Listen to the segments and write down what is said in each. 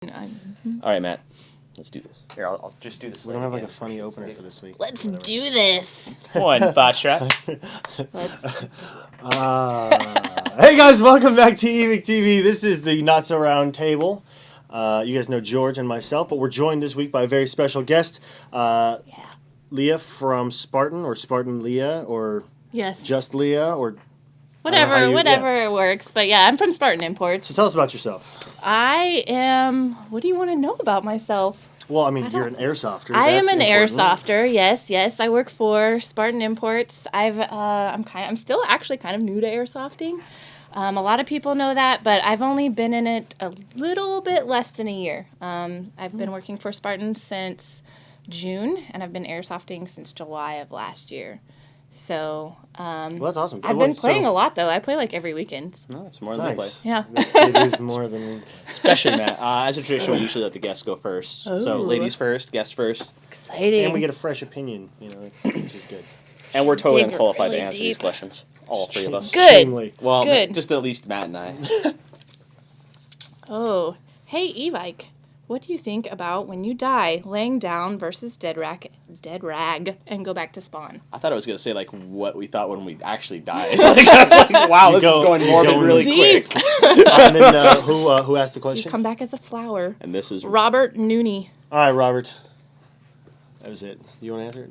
All right, Matt. Let's do this. Here, I'll just do this. We don't have like a funny opener for this week. Let's do this. One, Botstrap. Hey guys, welcome back to Evike TV. This is the Not So Round Table. You guys know George and myself, but we're joined this week by a very special guest, Leah from Spartan, or Spartan Leah, or Yes. just Leah, or Whatever it works. But yeah, I'm from Spartan Imports. So tell us about yourself. I am. What do you want to know about myself? Well, I mean, you're an airsofter. I am an important. airsofter. Yes. I work for Spartan Imports. I'm still actually kind of new to airsofting. A lot of people know that, but I've only been in it a little bit less than a year. I've been working for Spartan since June, and I've been airsofting since July of last year. So, well, that's awesome. I've been playing a lot, though. I play like every weekend. No, it's more than we play. Yeah. It is more than... Especially, Matt. As a tradition, we usually let the guests go first. So, ladies first, guests first. Exciting. And we get a fresh opinion, which is good. And we're totally Dig unqualified really to answer these deep. questions. All three of us. Good. Extremely. Well, Good. just at least Matt and I. Oh, hey Evike, what do you think about when you die, laying down versus dead rag, and go back to spawn? I thought I was going to say, like, what we thought when we actually died. Like, I was like, wow, this is going morbid really deep. quick. And then who asked the You question? come back as a flower. And this is... Robert Nooney. All right, Robert. That was it. You want to answer it?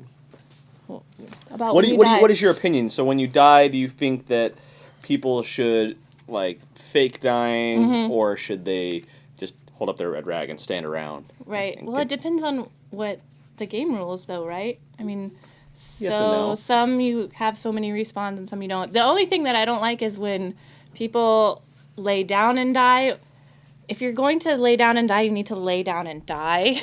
About What when you die. what is your opinion? So when you die, do you think that people should, like, fake dying, or should they just hold up their red rag and stand around? Right. Well, it depends on what the game rules, though, right? I mean, Yes and no. some you have so many respawns and some you don't. The only thing that I don't like is when people lay down and die. If you're going to lay down and die, you need to lay down and die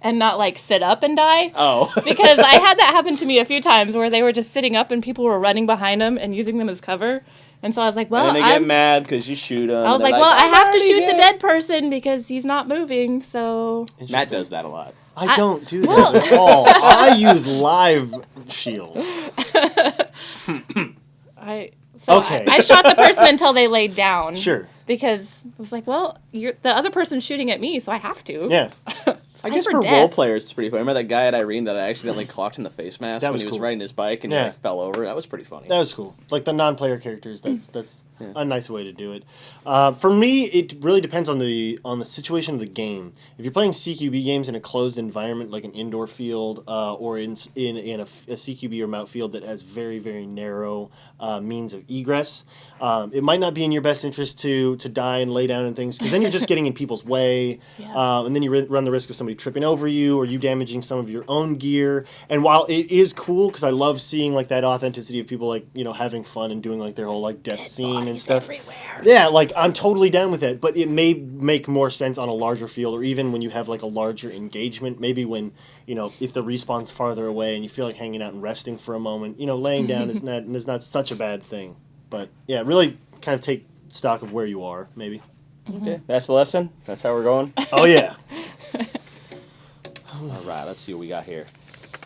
and not, like, sit up and die. Oh. Because I had that happen to me a few times where they were just sitting up and people were running behind them and using them as cover. And so I was like, well, and then they get mad because you shoot them. I was like, well, I have to shoot the dead person because he's not moving, so... Matt does that a lot. I don't do that at all. I use live shields. Okay. I shot the person until they laid down. Sure. Because I was like, well, the other person's shooting at me, so I have to. Yeah. I guess for for death. role players, it's pretty funny. Remember that guy at Irene that I accidentally clocked in the face mask That when was he was cool. riding his bike and he like, fell over? That was pretty funny. That was cool. Like the non-player characters, that's a nice way to do it. For me, it really depends on the situation of the game. If you're playing CQB games in a closed environment, like an indoor field, or in a CQB or mount field that has very, very narrow means of egress, it might not be in your best interest to die and lay down and things, because then you're just getting in people's way, and then you run the risk of somebody tripping over you or you damaging some of your own gear. And while it is cool, because I love seeing like that authenticity of people like having fun and doing like their whole like death scene and stuff. Everywhere. Yeah, like I'm totally down with that, but it may make more sense on a larger field, or even when you have like a larger engagement. Maybe when if the respawn's farther away and you feel like hanging out and resting for a moment, laying down is not such a bad thing. But yeah, really kind of take stock of where you are, maybe. Okay, that's the lesson. That's how we're going. Oh yeah. All right, let's see what we got here.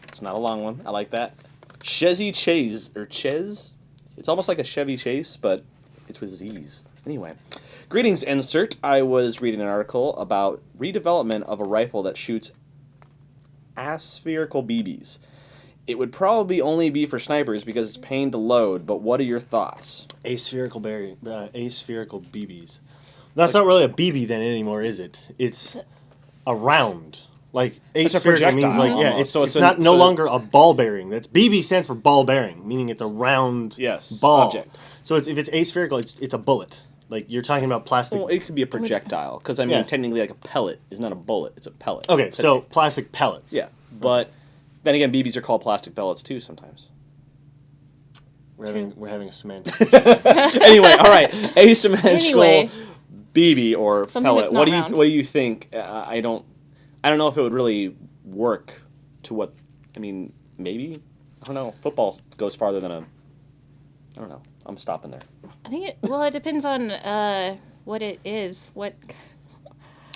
It's not a long one. I like that. Chevy Chase, or Ches? It's almost like a Chevy Chase, but it's with Z's. Anyway. Greetings, Insert. I was reading an article about redevelopment of a rifle that shoots aspherical BBs. It would probably only be for snipers because it's pain to load, but what are your thoughts? Aspherical BBs. That's not really a BB then anymore, is it? It's a round. Like aspherical means like it's no longer a ball bearing. That's BB stands for ball bearing, meaning it's a round ball. Object. So if it's aspherical, it's a bullet. Like you're talking about plastic. Well, it could be a projectile because I mean technically like a pellet is not a bullet; it's a pellet. Okay, so plastic pellets. Yeah, but then again, BBs are called plastic pellets too sometimes. We're having a semantics. Anyway, all right, asymmetrical Anyway. BB or Something pellet. that's not round. What do you think? I don't know if it would really work to what. I mean, maybe I don't know. Football goes farther than a. I don't know. I'm stopping there. I think it depends on what it is. What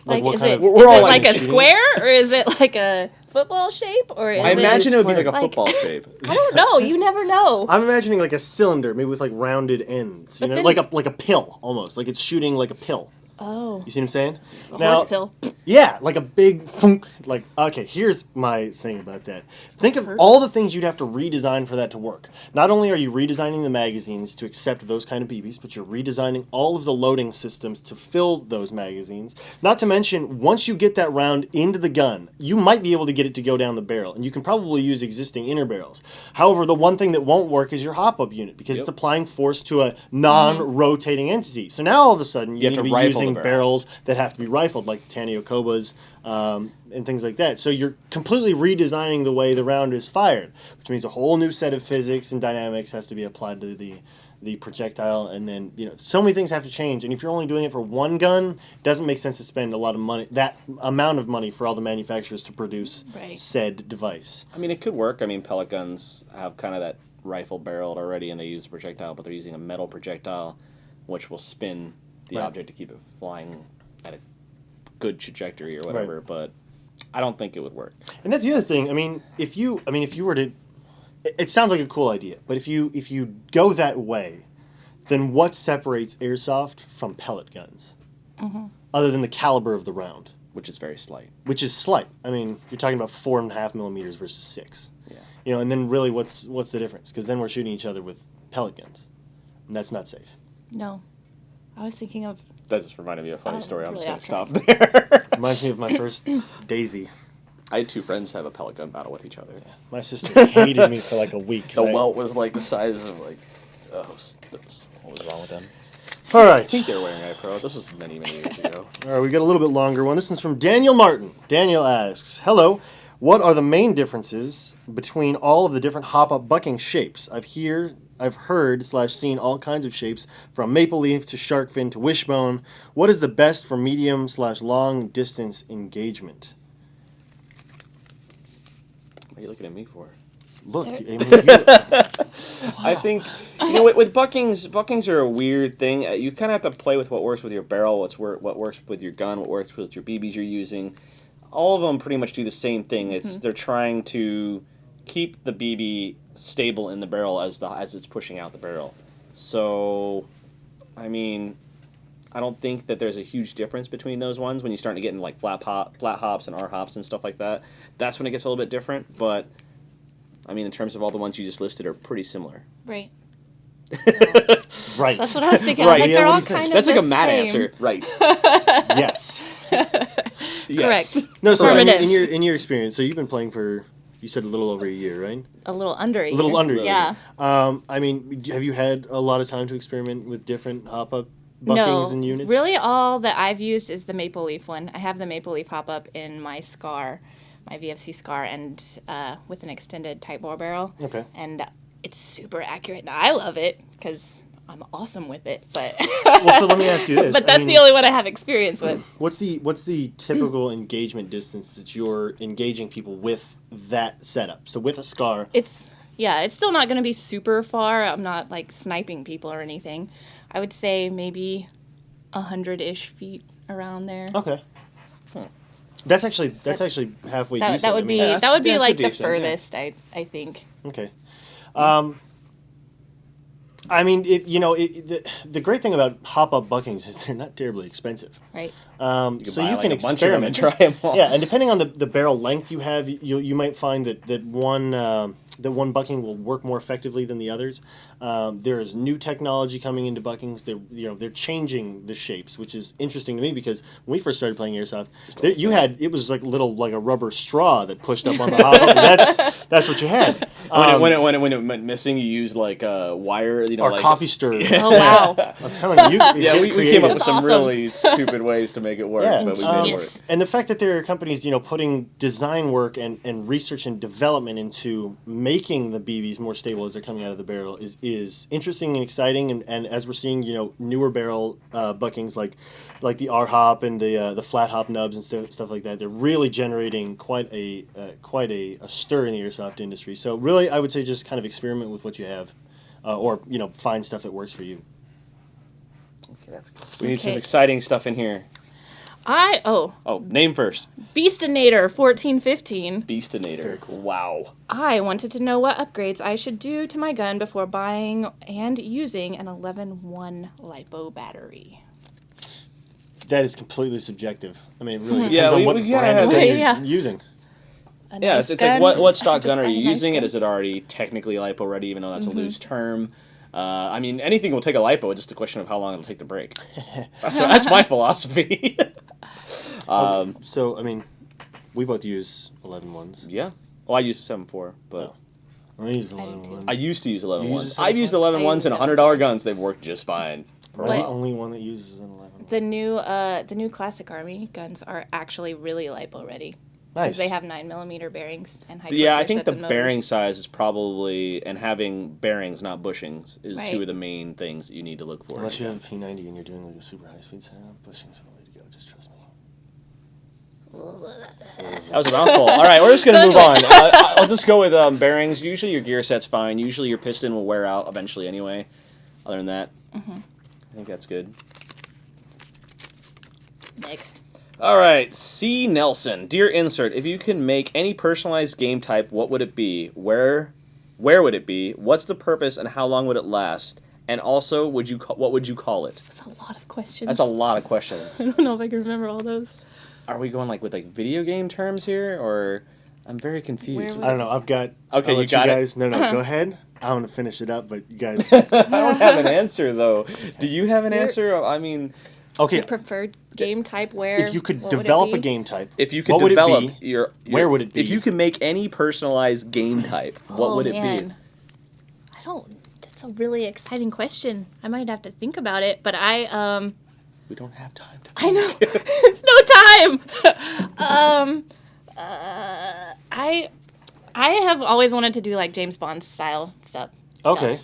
Like what is kind it, of- We're all is it like like a shooting? sure, or is it like a football shape, or is I imagine it would be like a like- football shape. I don't know. You never know. I'm imagining like a cylinder, maybe with like rounded ends. But then- like a pill almost. Like it's shooting like a pill. Oh. pill. You see what I'm saying? A horse pill. Yeah, like a big thunk. Like, okay, here's my thing about that. Think of all the things you'd have to redesign for that to work. Not only are you redesigning the magazines to accept those kind of BBs, but you're redesigning all of the loading systems to fill those magazines. Not to mention, once you get that round into the gun, you might be able to get it to go down the barrel, and you can probably use existing inner barrels. However, the one thing that won't work is your hop-up unit, because it's applying force to a non-rotating entity. So now all of a sudden you need to be using barrels that have to be rifled, like the Tanio Kobas and things like that. So you're completely redesigning the way the round is fired, which means a whole new set of physics and dynamics has to be applied to the projectile, and then so many things have to change. And if you're only doing it for one gun, it doesn't make sense to spend a lot of money, that amount of money, for all the manufacturers to produce said device. I mean, it could work. I mean, pellet guns have kind of that rifle barreled already, and they use a projectile, but they're using a metal projectile, which will spin the object to keep it flying at a good trajectory or whatever. But I don't think it would work. And that's the other thing. I mean, if you were to, it sounds like a cool idea, but if you go that way, then what separates airsoft from pellet guns, other than the caliber of the round, which is very slight. Which is slight. I mean, you're talking about 4.5 millimeters versus 6. Yeah. And then really, what's the difference? Because then we're shooting each other with pellet guns, and that's not safe. No, I was thinking of. That just reminded me of a funny story. I'm really just going to stop there. Reminds me of my first Daisy. I had two friends have a pellet gun battle with each other. Yeah. My sister hated me for like a week. The welt was like the size of like, what was wrong with them? All right. I think they were wearing iPro. This was many, many years ago. All right, we got a little bit longer one. This one's from Daniel Martin. Daniel asks, hello, what are the main differences between all of the different hop-up bucking shapes? I've heard/seen all kinds of shapes, from maple leaf to shark fin to wishbone. What is the best for medium/long distance engagement? What are you looking at me for? Look, I mean, I think, with buckings are a weird thing. You kind of have to play with what works with your barrel, what works with your gun, what works with your BBs you're using. All of them pretty much do the same thing. They're trying to keep the BB stable in the barrel as it's pushing out the barrel. So, I mean, I don't think that there's a huge difference between those ones when you start to get into like flat hops and R hops and stuff like that. That's when it gets a little bit different, but I mean, in terms of all the ones you just listed, are pretty similar. Right. Right. That's what I was thinking. Right. Like, they're all kind of That's like the a mad same. answer. Right. Yes. Yes. Correct. No, so I mean, Affirmative. in your experience, so you've been playing for, you said a little over a year, right? A little under a year. A little under a year. Yeah. I mean, have you had a lot of time to experiment with different hop-up buckings and units? Really all that I've used is the maple leaf one. I have the maple leaf hop-up in my SCAR, my VFC SCAR, and with an extended tight bore barrel. Okay. And it's super accurate. Now, I love it because I'm awesome with it, but Well, so let me ask you this. but that's the only one I have experience with. What's the typical engagement distance that you're engaging people with that setup? So with a SCAR, It's still not going to be super far. I'm not like sniping people or anything. I would say maybe 100-ish feet around there. okay. That's actually halfway decent. That would I be mean, that would be that's like the decent, yeah. furthest I think. Okay. I mean, the great thing about hop-up buckings is they're not terribly expensive. Right. So you buy, can like, a bunch of them experiment. and try them all. Yeah, and depending on the barrel length you have, you might find that one bucking will work more effectively than the others. There is new technology coming into buckings. They're changing the shapes, which is interesting to me because when we first started playing airsoft, it was like a rubber straw that pushed up on the hop. That's what you had. When it went missing, you used like a wire, Or like coffee stir. Oh wow. I'm telling you, Yeah, we came up with That's some awesome. really stupid ways to make it work, Yeah, but we made it yes. work. And the fact that there are companies, putting design work and research and development into making the BBs more stable as they're coming out of the barrel is interesting and exciting. And as we're seeing, newer barrel buckings like the R hop and the flat hop nubs and stuff like that, they're really generating quite a stir in the airsoft industry. So really, I would say just kind of experiment with what you have, or find stuff that works for you. Okay, that's good. We need some Okay. exciting stuff in here. Name first. Beastinator 1415. Beastinator. Very cool. Wow. I wanted to know what upgrades I should do to my gun before buying and using an 11-1 LiPo battery. that is completely subjective. I mean, it really depends Yeah, on we what gotta brand have of gun this- you're using. A Yeah, nice it's like gun. what stock Just gun are buy you a nice using? gun. Is it already technically lipo ready, even though that's a loose term? I mean, anything will take a lipo. It's just a question of how long it'll take to break. That's my philosophy. So, I mean, we both use 11 ones. Yeah. Well, I use a 7.4, but I use I 11 do too. ones. I used to use 11 You use ones. a I've used 7.4? 11 I ones use and a $100 guns. They've worked just fine. I'm But- the only one that uses an 11. The new Classic Army guns are actually really lipo ready. Nice. Because they have 9mm bearings and high Yeah, I clip think sets the and motors. bearing size is probably, and having bearings, not bushings, is Right. two of the main things that you need to look for. Unless you have a P90 and you're doing like a super high speed setup, pushing's the way to go. Just trust me. That was a mouthful. All right, we're just going to move on. I'll just go with bearings. Usually your gear set's fine. Usually your piston will wear out eventually anyway. Other than that, I think that's good. Next. All right, C. Nelson. Dear Insert, if you can make any personalized game type, what would it be? Where would it be? What's the purpose and how long would it last? And also, what would you call it? That's a lot of questions. That's a lot of questions. I don't know if I can remember all those. Are we going with video game terms here, or I'm very confused. Where would- I don't know. I've got. Okay, I'll you let got it. guys, No, go ahead. I want to finish it up, but you guys. I don't have an answer though. Do you have an answer? I mean, Okay. Your preferred game type where? If you could what would it develop a be? game type, if you could what would it develop be? your, Where would it be? If you could make any personalized game type, what Oh, would it be? man. I don't. That's a really exciting question. I might have to think about it, but We don't have time to. I know. It's no time. I have always wanted to do like James Bond style stuff. Okay.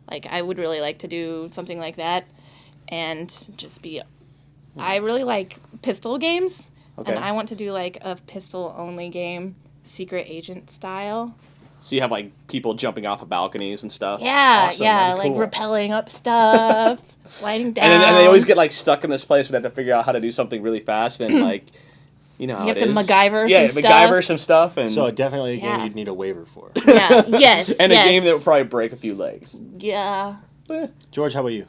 Like I would really like to do something like that, and just be. I really like pistol games, Okay. and I want to do like a pistol only game, secret agent style. So you have like people jumping off of balconies and stuff. Yeah, Awesome, yeah, that'd be like cool. rappelling up stuff, sliding down. And they always get like stuck in this place where they have to figure out how to do something really fast and like, you know, how You have it to is. MacGyver yeah, some MacGyver stuff. some stuff, and So definitely a game Yeah. you'd need a waiver for. Yeah, yes, and yes. a game that would probably break a few legs. Yeah. Eh, George, how about you?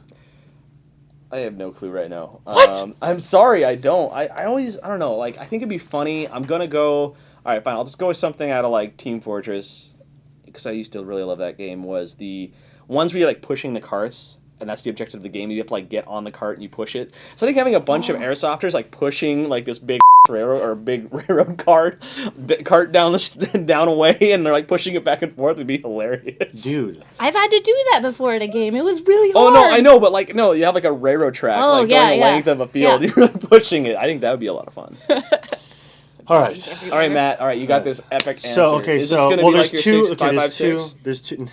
I have no clue right now. What? I'm sorry, I don't. I don't know. Like, I think it'd be funny. I'm gonna go. All right, fine. I'll just go with something out of like Team Fortress, because I used to really love that game. Was the ones where you're like pushing the carts, and that's the objective of the game. You have to like get on the cart and you push it. So I think having a bunch of airsofters like pushing like this big railroad or big railroad cart down down a way, and they're like pushing it back and forth would be hilarious. Dude. I've had to do that before at a game. It was really Oh hard. no, I know, but like no, you have like a railroad track, Oh, like yeah, going the yeah. length of a field. Yeah. You're like pushing it. I think that would be a lot of fun. All right. Everywhere. All right, Matt. All right, you got this epic answer. So okay, Is so this gonna well, be there's like two. your 6, Okay, 5, there's 5, two. 6? There's two.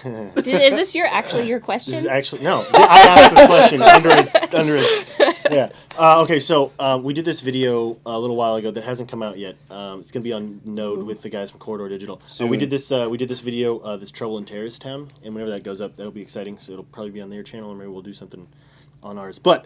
Is this your question? This is actually no. I asked the question under it. Yeah. Okay, so we did this video a little while ago that hasn't come out yet. It's gonna be on Node with the guys from Corridor Digital. Soon. We did this video, this Trouble in Terrorist Town, and whenever that goes up, that'll be exciting. So it'll probably be on their channel, or maybe we'll do something on ours. But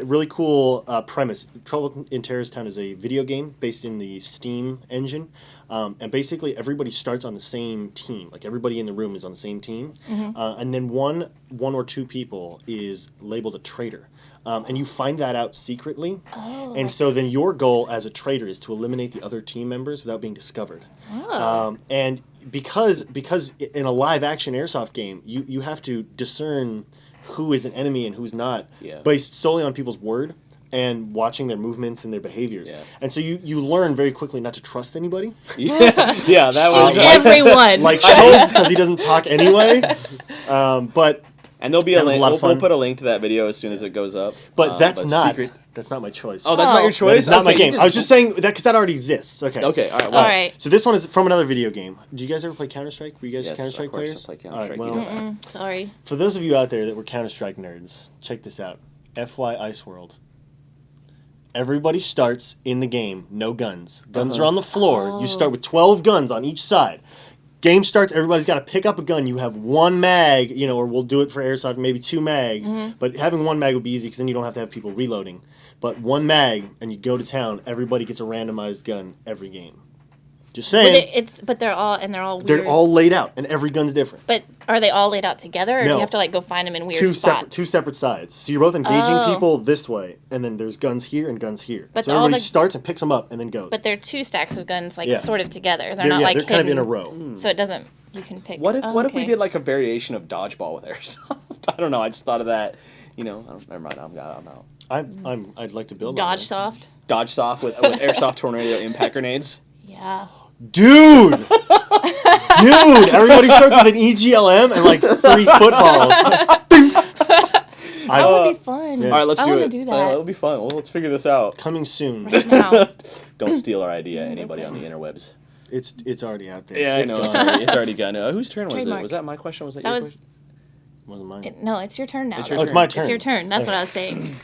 really cool premise. Trouble in Terrorist Town is a video game based in the Steam engine. And basically everybody starts on the same team. Like everybody in the room is on the same team. And then one or two people is labeled a traitor. And you find that out secretly. Oh, And so then your goal as a traitor is to eliminate the other team members without being discovered. And because in a live action airsoft game, you have to discern who is an enemy and who's not Yeah. based solely on people's word and watching their movements and their behaviors. Yeah. And so you learn very quickly not to trust anybody. Yeah, that was. Everyone. Like Schultz, because he doesn't talk anyway. But And there'll be That a was a link. lot of We'll fun. put a link to that video as soon as it goes up. that's not secret. that's not my choice. Oh, that's not your Oh. choice. That is not my Okay, you game. I was just saying that because that already exists. Okay. Okay. All right. All Well, right. So this one is from another video game. Do you guys ever play Counter-Strike? Were you guys Yes, Counter-Strike of course players? I play All right, Counter-Strike, you well, know that. Sorry. for those of you out there that were Counter-Strike nerds, check this out. FY Ice World. Everybody starts in the game, no guns. Guns are on the floor. You start with 12 guns on each side. Game starts, everybody's got to pick up a gun. You have one mag, or we'll do it for Airsoft, maybe 2 mags. But having one mag would be easy because then you don't have to have people reloading. But one mag, and you go to town, everybody gets a randomized gun every game. Just saying. But they're all weird. They're all laid out, and every gun's different. But are they all laid out together, or do No. you have to like go find them in weird Two spots? separate sides. So you're both engaging Oh. people this way, and then there's guns here and guns here. But so all everybody the- starts and picks them up and then goes. But they're two stacks of guns, like Yeah. sort of together. They're not yeah, like they're kind of in a hidden, row. so it doesn't. You can pick. What if oh, what if we okay. did like a variation of dodgeball with airsoft? I don't know. I just thought of that. You know, never mind. I'm out. I'd like to build on Dodge that. soft? Dodge soft with airsoft tornado impact grenades. Yeah. Dude! Dude! Everybody starts with an EGLM and like 3 footballs. That would be fun. Yeah. All right, let's I do wanna it. do that. It'll be fun. Well, let's figure this out. Coming soon. Right now. Don't steal our idea, anybody on the interwebs. It's already out there. Yeah, I know. It's already gone. Whose turn was Trademark. it? Was that my question? Was that, That your was. question? Wasn't mine. No, it's your turn now. It's your though. Oh, it's my turn. It's your turn. That's what I was saying.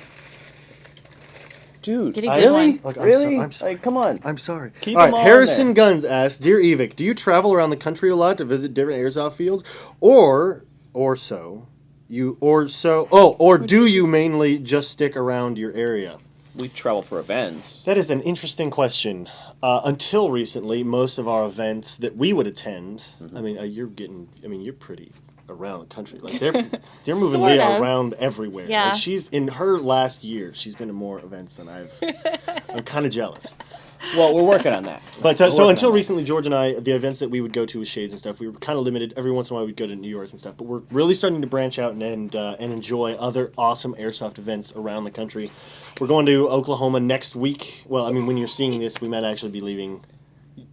Dude, Get a good really? one. Look, Really? I'm sorry. Like, come on. I'm sorry. Keep all them right, all Harrison in Guns asks, Dear Evike, do you travel around the country a lot to visit different airsoft fields, or do you mainly just stick around your area? We travel for events. That is an interesting question. Until recently, most of our events that we would attend, I mean, you're pretty around the country. Like they're moving Sort Leah of. around everywhere. Yeah. Like she's in her last year. She's been to more events than I'm kind of jealous. Well, we're working on that. But We're so working until on that. recently, George and I, the events that we would go to with Shades and stuff, we were kind of limited. Every once in a while, we'd go to New York and stuff. But we're really starting to branch out and enjoy other awesome airsoft events around the country. We're going to Oklahoma next week. Well, I mean, when you're seeing this, we might actually be leaving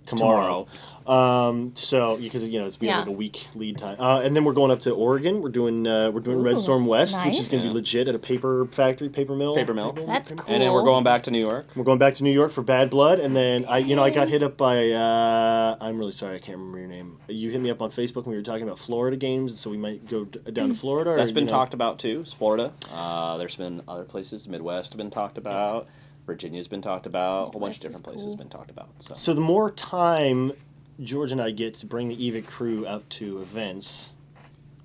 tomorrow. So because it's we have like a week lead time, and then we're going up to Oregon. We're doing Red Storm West, which is nice. going to be legit at a paper factory, paper mill. That's cool. And then we're going back to New York. We're going back to New York for Bad Blood, and then I got hit up by I'm really sorry I can't remember your name. You hit me up on Facebook when we were talking about Florida games, and so we might go down to Florida. That's been talked about too. It's Florida. There's been other places. Midwest have been talked about. Virginia's been talked about. A whole bunch of Midwest is different places cool. been talked about. So the more time George and I get to bring the Evike crew out to events,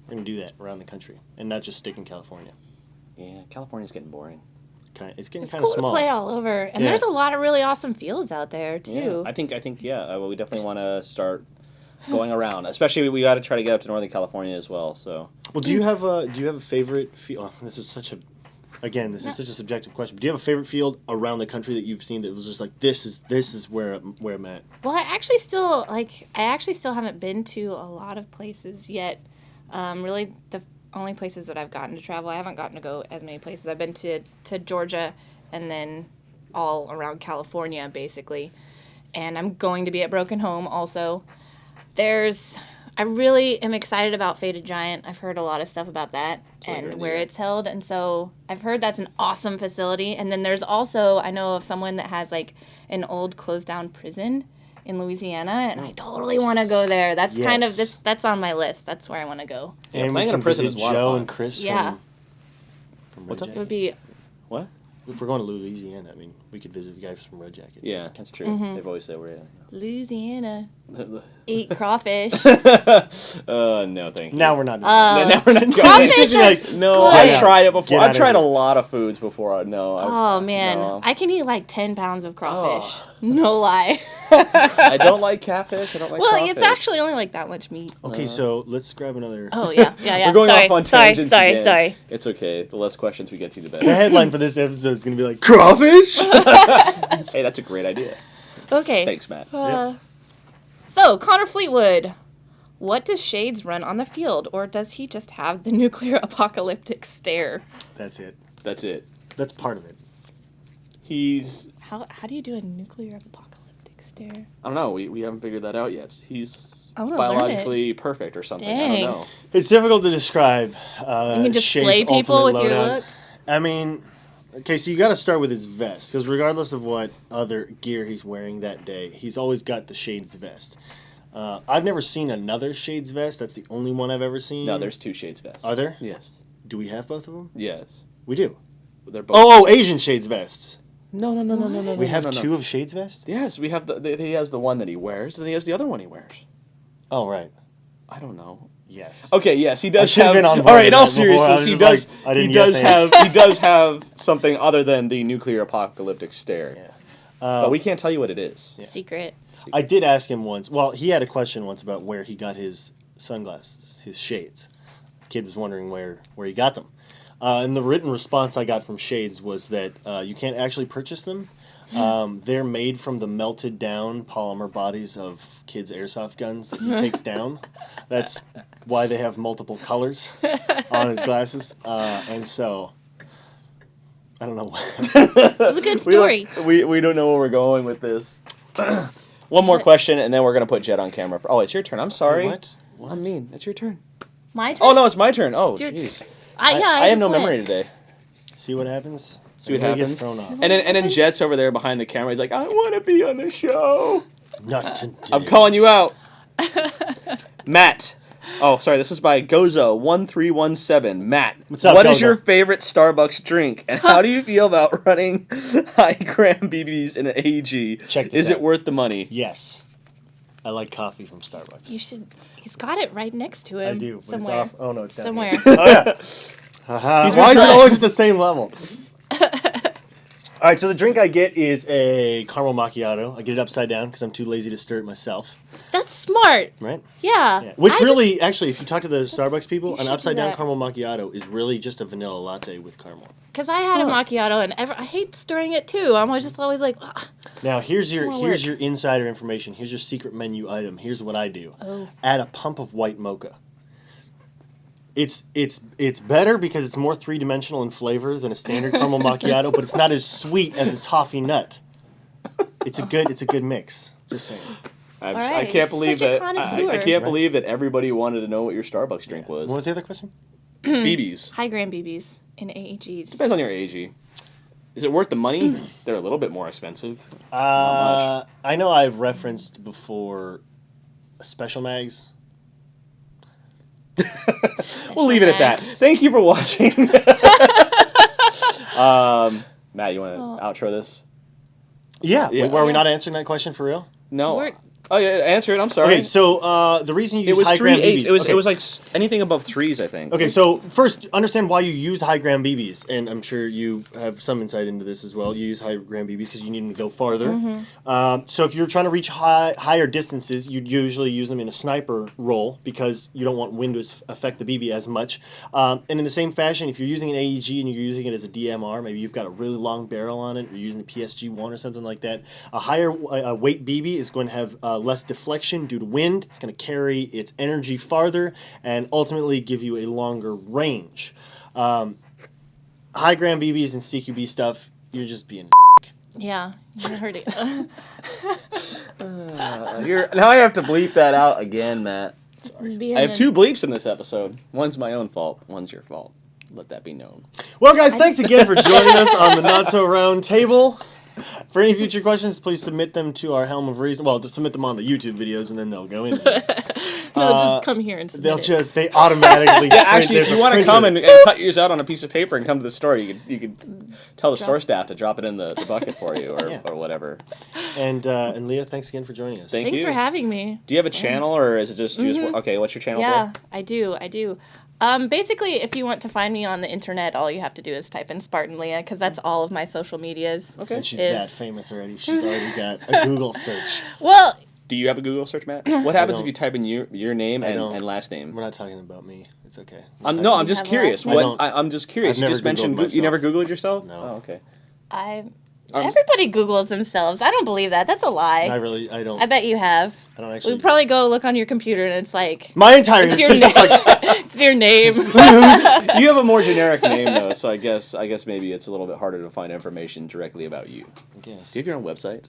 we're gonna do that around the country and not just stick in California. Yeah, California's getting boring. It's getting It's kind of cool small. to play all over, and Yeah. there's a lot of really awesome fields out there too. Yeah, I think well, we definitely want to start going around. Especially we got to try to get up to Northern California as well. So Well, do you have a favorite field? Oh, this is such a subjective question. But do you have a favorite field around the country that you've seen that was just like this is where I'm at? Well, I actually still haven't been to a lot of places yet. Really, the only places that I've gotten to travel, I haven't gotten to go as many places. I've been to Georgia, and then all around California, basically. And I'm going to be at Broken Home also. I really am excited about Faded Giant. I've heard a lot of stuff about that and where it's held. And so I've heard that's an awesome facility. And then there's also, I know of someone that has like an old closed down prison in Louisiana, and I totally want to go there. That's kind of that's on my list. That's where I want to go. Yeah, And playing we in a can prison visit is a lot of Joe fun. and Chris Yeah. from What's Red up? It would Jacket. be what? If we're going to Louisiana, I mean, we could visit the guys from Red Jacket. Yeah, that's true. They've always said we're. Louisiana. Eat crawfish. No, thank you. Now we're not. Now we're not going. Crawfish is No, good. I've tried it before. Get I've out tried a of here. lot of foods before. No. Oh man, no. I can eat like 10 pounds of crawfish. No lie. I don't like catfish. I don't like Well, crawfish. it's actually only like that much meat. Okay, so let's grab another. Oh yeah. We're going sorry, off on sorry, tangents sorry, again. sorry. It's okay. The less questions we get to, the The better. headline for this episode is going to be like crawfish. Hey, that's a great idea. Okay. Thanks, Matt. So Connor Fleetwood, what does Shades run on the field, or does he just have the nuclear apocalyptic stare? That's it. That's it. That's part of it. He's. How do you do a nuclear apocalyptic stare? I don't know. We haven't figured that out yet. He's I wanna learn biologically perfect or something. I Dang. don't know. It's difficult to describe. You can just Shade's slay people ultimate with your loadout. look. I mean, okay, so you got to start with his vest, because regardless of what other gear he's wearing that day, he's always got the Shades vest. I've never seen another Shades vest. That's the only one I've ever seen. No, there's two Shades vests. Are there? Yes. Do we have both of them? Yes. We do. They're both. Oh, Asian Shades vests. No. We have two of Shades vest? Yes, we have he has the one that he wears, and he has the other one he wears. Oh, right. I don't know. Yes. Okay, yes, he does should've have. been on All board right, in with all that before. I was seriousness, he just does. like, I didn't He does yes have. He does have something other than the nuclear apocalyptic stare. Yeah. But we can't tell you what it is. Yeah. Secret. I did ask him once. Well, he had a question once about where he got his sunglasses, his shades. The kid was wondering where he got them. And the written response I got from Shades was that you can't actually purchase them. They're made from the melted down polymer bodies of kids' airsoft guns that he takes down. That's why they have multiple colors on his glasses. And so, I don't know. It was a good story. We don't know where we're going with this. One more question, and then we're going to put Jet on camera. Oh, it's your turn. I'm sorry. What? I'm mean. It's your turn. My turn? Oh, no, it's my turn. Oh, Your- jeez. I I have just no went. memory today. See what happens? See what Everybody happens. gets thrown off. And then Jet's over there behind the camera. He's like, I want to be on the show. Not today. I'm calling you out. Matt. Oh, sorry. This is by Gozo1317. Matt, What's up, what is Gozo? your favorite Starbucks drink? And how do you feel about running high-gram BBs in an AEG? Check this Is out. it worth the money? Yes. I like coffee from Starbucks. You should. He's got it right next to him. I do, but somewhere. it's off. Oh, no, it's down Somewhere. here. Oh, yeah. Haha. Why is it always at the same level? All right, so the drink I get is a caramel macchiato. I get it upside down because I'm too lazy to stir it myself, That's smart. right? Yeah. Yeah. Which I really, actually, if you talk to the Starbucks people, You an should upside do down that. caramel macchiato is really just a vanilla latte with caramel. Because I had a macchiato and I hate stirring it too. I'm just always like, ugh. Now here's your more work. insider information. Here's your secret menu item. Here's what I do. Oh. Add a pump of white mocha. It's better because it's more three-dimensional in flavor than a standard caramel macchiato, but it's not as sweet as a toffee nut. It's a good mix. Just saying. I right, can't you're believe such a that. I connoisseur. can't believe that everybody wanted to know what your Starbucks drink was. What was the other question? BBs. high gram BBs in AEGs. Depends on your AG. Is it worth the money? They're a little bit more expensive. I know I've referenced before Special Mags. We'll leave it at that. Thank you for watching. Matt, you want to outro this? Yeah. Yeah. Wait, were we not answering that question for real? No. We're- Oh yeah, answer it. I'm sorry. Okay, so the reason you it use was high gram 3/8. BBs. It was okay. it was like anything above threes, I think. Okay, so first, understand why you use high gram BBs, and I'm sure you have some insight into this as well. You use high gram BBs because you need them to go farther. So if you're trying to reach higher distances, you'd usually use them in a sniper role because you don't want wind to affect the BB as much. And in the same fashion, if you're using an AEG and you're using it as a DMR, maybe you've got a really long barrel on it, or you're using the PSG-1 or something like that, a higher weight BB is going to have less deflection due to wind. It's going to carry its energy farther and ultimately give you a longer range. High gram BBs and CQB stuff, you're just being Yeah, you heard it. Now I have to bleep that out again, Matt. I have two bleeps in this episode. One's my own fault. One's your fault. Let that be known. Well, guys, thanks again for joining us on the Not So Round Table. For any future questions, please submit them to our Helm of Reason. Well, submit them on the YouTube videos, and then they'll go in there. No, just come here and submit it. They automatically. Yeah, actually, if there's you a want to printer. come and cut yours out on a piece of paper and come to the store, you could tell the store staff to drop it in the bucket for you or whatever. And Leah, thanks again for joining us. Thank Thanks you. for having me. Do you have a channel or is it just okay? What's your channel? Yeah, for? I do. Basically, if you want to find me on the internet, all you have to do is type in Spartan Leah, because that's all of my social medias. Okay. And she's is- that famous already. She's already got a Google search. Well, Do you have a Google search, Matt? What happens if don't. you type in your name don't. and last name? We're not talking about me. It's okay. I'm You just have a curious. last name? I'm just curious. I've You never just mentioned Googled you never myself. Googled yourself? No. Oh, okay. everybody Googles themselves. I don't believe that. That's a lie. I don't. I bet you have. I don't actually. We probably go look on your computer and it's like, My entire it's your, history is just like. it's your name. You have a more generic name though, so I guess maybe it's a little bit harder to find information directly about you. Do Yes. you have your own website?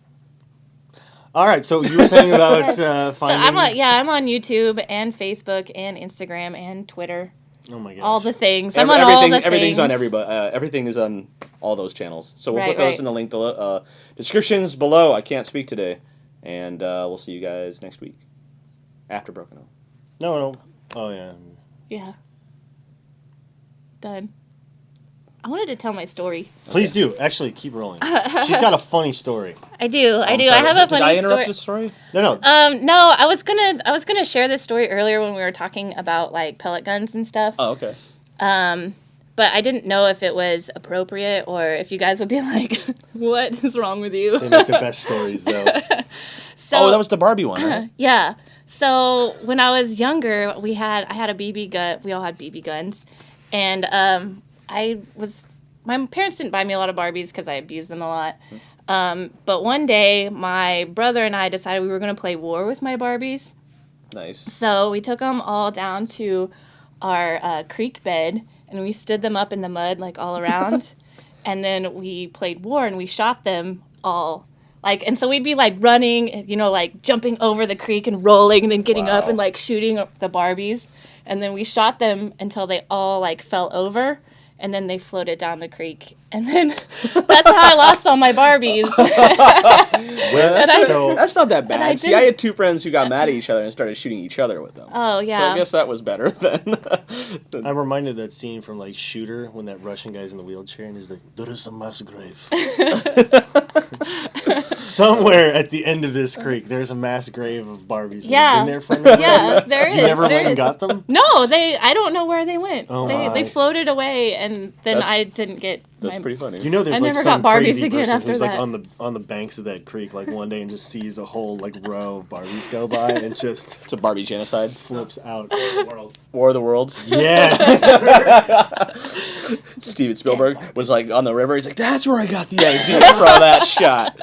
All right. So you were saying about So finding. I'm on YouTube and Facebook and Instagram and Twitter. Oh my gosh. All the things. I'm on all the things. Everything's on everything is on all those channels. So we'll Right, put those right. in the link below, descriptions below. I can't speak today, and we'll see you guys next week after Broken Home. No. Oh yeah. Yeah. Done. I wanted to tell my story. Please do. Actually, keep rolling. She's got a funny story. I do. I I'm do. sorry, I have a did funny I interrupt story. the story? No. No, I was gonna share this story earlier when we were talking about like pellet guns and stuff. Oh, okay. but I didn't know if it was appropriate or if you guys would be like, what is wrong with you? They make the best stories, though. So, that was the Barbie one, right? yeah. So when I was younger, I had a BB gun. We all had BB guns, and my parents didn't buy me a lot of Barbies because I abused them a lot. But one day, my brother and I decided we were going to play war with my Barbies. Nice. So we took them all down to our creek bed, and we stood them up in the mud like all around, and then we played war and we shot them all. Like, and so we'd be like running, you know, like jumping over the creek and rolling and then getting up and like shooting the Barbies. And then we shot them until they all like fell over and then they floated down the creek. And then that's how I lost all my Barbies. Well, that's not that bad. See, I didn't- had two friends who got mad at each other and started shooting each other with them. Oh, So yeah. I guess that was better than... I'm reminded of that scene from like Shooter when that Russian guy's in the wheelchair and he's like, "There is a mass grave." Somewhere at the end of this creek, there's a mass grave of Barbies. Yeah. Been there for a minute? Yeah, there is. You never there went and is. got them? No, I don't know where they went. Oh, they my. floated away, and then That's- I didn't get That's my... pretty funny. You know, there's I like never some got Barbies crazy again person after who's like that. on the banks of that creek, like one day and just sees a whole like row of Barbies go by and just It's a Barbie genocide. flips out. War of the Worlds. Yes. Steven Spielberg was like on the river. He's like, that's where I got the idea for that shot.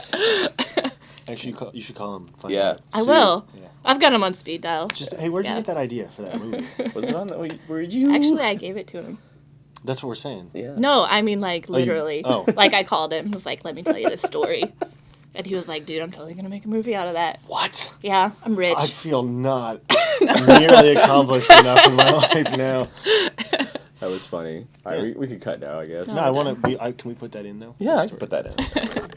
Actually, you should call him. Find Yeah. out. I See, will. Yeah. I've got them on speed dial. Just hey, where'd you Yeah. get that idea for that movie? Was it on? Where did you? Actually, I gave it to him. That's what we're saying. Yeah. No, I mean, like, literally. oh. Like, I called him. I was like, let me tell you this story. And he was like, dude, I'm totally going to make a movie out of that. What? Yeah, I'm rich. I feel not nearly accomplished enough in my life now. That was funny. All right, we can cut now, I guess. No, I want to be. Can we put that in though? Yeah, I can put that in.